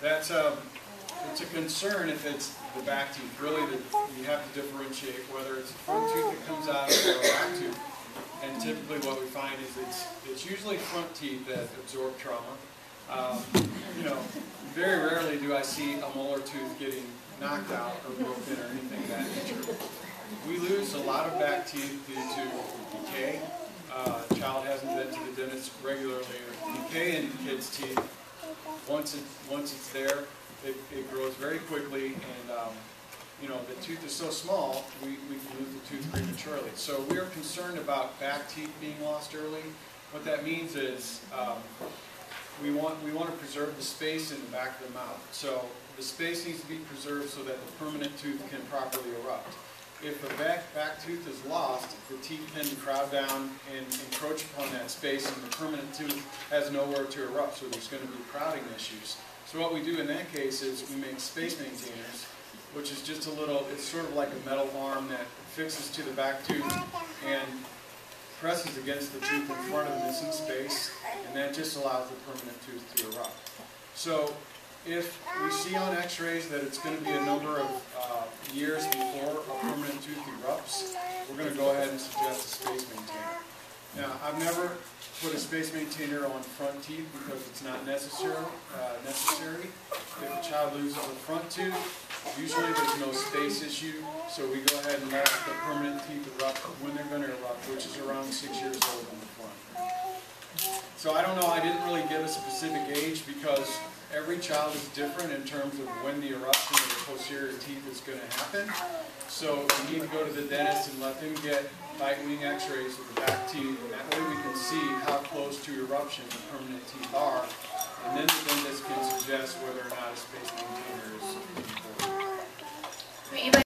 That's it's a concern if it's the back teeth. Really, you have to differentiate whether it's a front tooth that comes out or a back tooth. And typically, what we find is it's usually front teeth that absorb trauma. You know, very rarely do I see a molar tooth getting knocked out or broken or anything of that nature. We lose a lot of back teeth due to decay. Child hasn't been to the dentist regularly. Decay in kids' teeth, once it's there, it grows very quickly, and you know, the tooth is so small, we can lose the tooth prematurely. So we are concerned about back teeth being lost early. What that means is we want to preserve the space in the back of the mouth. So the space needs to be preserved so that the permanent tooth can properly erupt. If the back tooth is lost, the teeth tend to crowd down and encroach upon that space, and the permanent tooth has nowhere to erupt, so there's going to be crowding issues. So what we do in that case is we make space maintainers, which is just a little, it's sort of like a metal arm that fixes to the back tooth and presses against the tooth in front of the missing space, and that just allows the permanent tooth to erupt. So if we see on x-rays that it's going to be a number of years before a permanent tooth erupts, we're going to go ahead and suggest a space maintainer. Now, I've never put a space maintainer on front teeth because it's not necessary. If a child loses a front tooth, usually there's no space issue, so we go ahead and let the permanent teeth erupt when they're going to erupt, which is around 6 years old in the front. So I don't know, I didn't really give a specific age because every child is different in terms of when the eruption of the posterior teeth is going to happen. So we need to go to the dentist and let them get bite wing x-rays of the back teeth, and that way we can see how close to eruption the permanent teeth are. And then the